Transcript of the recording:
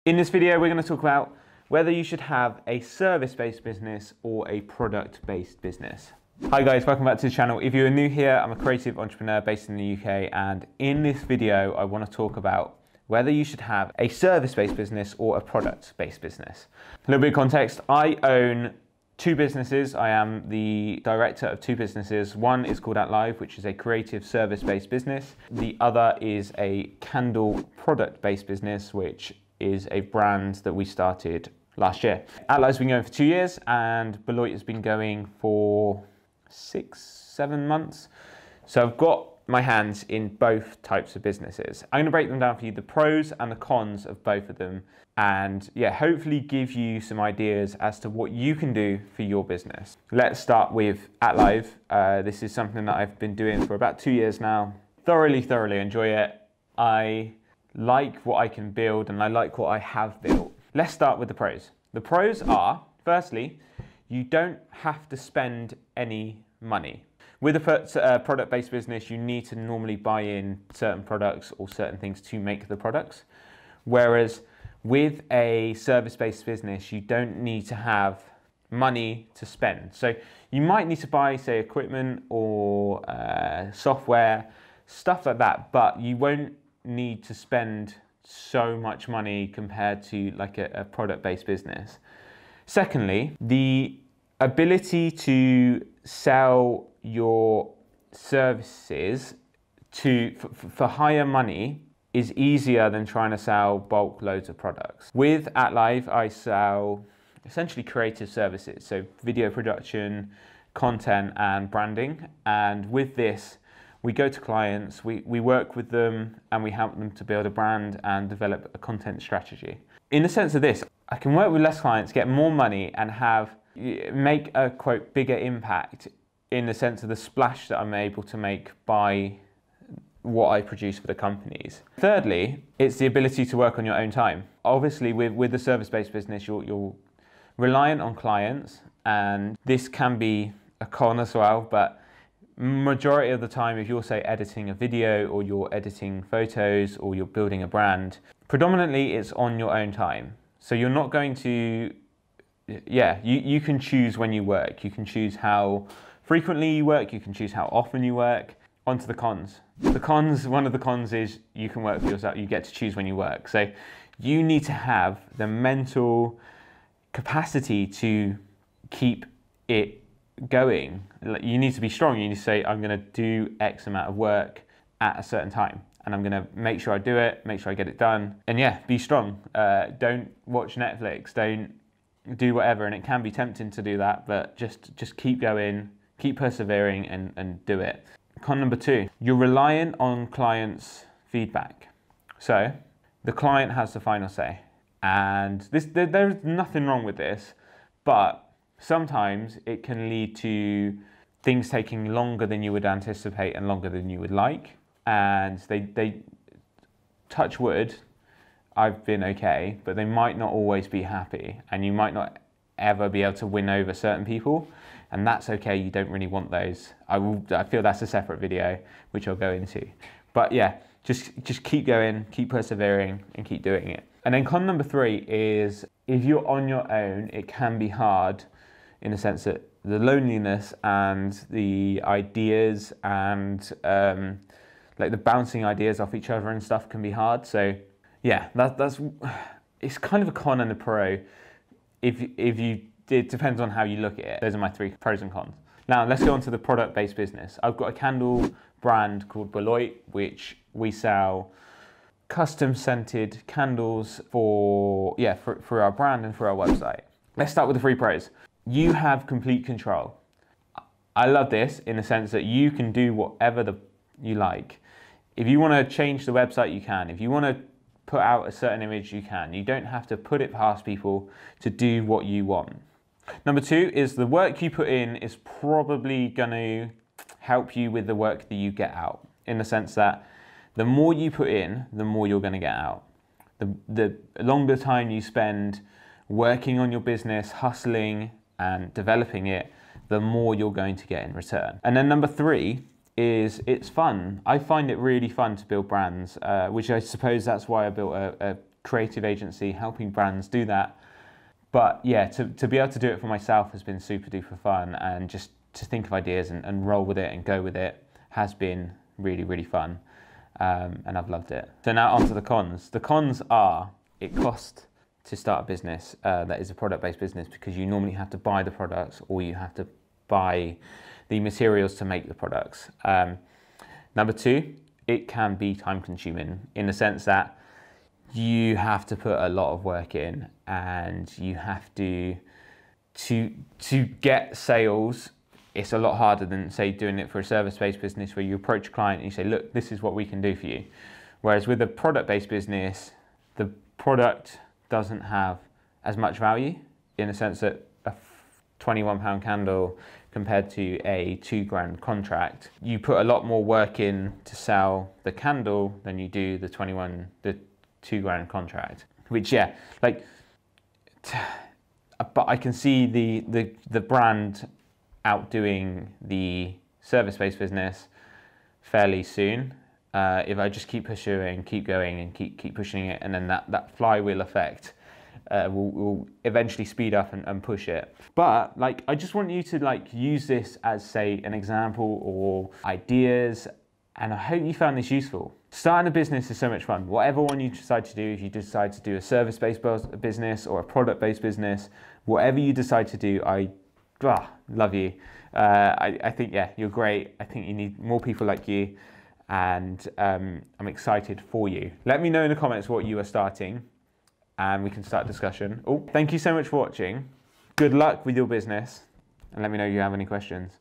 In this video, we're going to talk about whether you should have a service-based business or a product-based business. Hi guys, welcome back to the channel. If you're new here, I'm a creative entrepreneur based in the UK, and in this video, I want to talk about whether you should have a service-based business or a product-based business. A little bit of context, I own two businesses. I am the director of two businesses. One is called ATLIVE, which is a creative service-based business. The other is a candle product-based business, which is a brand that we started last year. ATLIVE's been going for 2 years and beloit has been going for 6-7 months. So I've got my hands in both types of businesses. I'm gonna break them down for you, the pros and the cons of both of them, and yeah, hopefully give you some ideas as to what you can do for your business. Let's start with ATLIVE. This is something that I've been doing for about 2 years now. Thoroughly enjoy it. I like what I can build and I like what I have built. Let's start with the pros. The pros are, firstly, you don't have to spend any money. With a product-based business, you need to normally buy in certain products or certain things to make the products. Whereas with a service-based business, you don't need to have money to spend. So you might need to buy, say, equipment or software, stuff like that, but you won't need to spend so much money compared to like a product-based business. Secondly, the ability to sell your services for higher money is easier than trying to sell bulk loads of products. With ATLIVE, I sell essentially creative services, so video production, content and branding. And with this, we go to clients, we work with them and we help them to build a brand and develop a content strategy. In the sense of this, I can work with less clients, get more money and make a quote bigger impact in the sense of the splash that I'm able to make by what I produce for the companies. Thirdly, it's the ability to work on your own time. Obviously with the service-based business, you're reliant on clients, and this can be a con as well, but majority of the time, if you're say editing a video or you're editing photos or you're building a brand, predominantly it's on your own time. So you're not going to, you can choose when you work. You can choose how frequently you work. You can choose how often you work. On to the cons. One of the cons is you can work for yourself. You get to choose when you work. So you need to have the mental capacity to keep it going. You need to be strong. You need to say, I'm going to do X amount of work at a certain time, and I'm going to make sure I do it, make sure I get it done. And yeah, be strong. Don't watch Netflix. Don't do whatever. And it can be tempting to do that, but just keep going, keep persevering, and do it. Con number 2, you're reliant on clients' feedback. So the client has the final say, and there's nothing wrong with this, but sometimes it can lead to things taking longer than you would anticipate and longer than you would like. And they touch wood, I've been okay, but they might not always be happy, and you might not ever be able to win over certain people, and that's okay. You don't really want those. I feel that's a separate video, which I'll go into. But yeah, just keep going, keep persevering, and keep doing it. And then con number 3 is if you're on your own, it can be hard in the sense that the loneliness and the ideas and like the bouncing ideas off each other and stuff can be hard. So yeah, it's kind of a con and a pro. It depends on how you look at it. Those are my 3 pros and cons. Now let's go on to the product-based business. I've got a candle brand called Beloit, which we sell custom scented candles for our brand and for our website. Let's start with the 3 pros. You have complete control. I love this in the sense that you can do whatever you like. If you want to change the website, you can. If you want to put out a certain image, you can. You don't have to put it past people to do what you want. Number 2 is the work you put in is probably going to help you with the work that you get out, in the sense that the more you put in, the more you're going to get out. The longer time you spend working on your business, hustling and developing it, the more you're going to get in return. And then number 3 is it's fun. I find it really fun to build brands, which I suppose that's why I built a creative agency, helping brands do that. But yeah, to be able to do it for myself has been super duper fun, and just to think of ideas and roll with it and go with it has been really, really fun. And I've loved it. So now onto the cons. The cons are, it costs to start a business that is a product-based business, because you normally have to buy the products, or you have to buy the materials to make the products. Number two, it can be time consuming, in the sense that you have to put a lot of work in, and you have to get sales. It's a lot harder than, say, doing it for a service-based business where you approach a client and you say, look, this is what we can do for you. Whereas with a product-based business, the product doesn't have as much value, in the sense that a £21 candle compared to a £2,000 contract, you put a lot more work in to sell the candle than you do the £2,000 contract. Which, yeah, like, but I can see the brand outdoing the service-based business fairly soon. If I just keep pursuing, keep going, and keep pushing it, and then that flywheel effect will eventually speed up and push it. But like, I just want you to like use this as, say, an example or ideas, and I hope you found this useful. Starting a business is so much fun. Whatever one you decide to do, if you decide to do a service-based business or a product-based business, whatever you decide to do, I love you. I think, yeah, you're great. I think you need more people like you, and I'm excited for you. Let me know in the comments what you are starting, and we can start a discussion. Oh, thank you so much for watching. Good luck with your business, and let me know if you have any questions.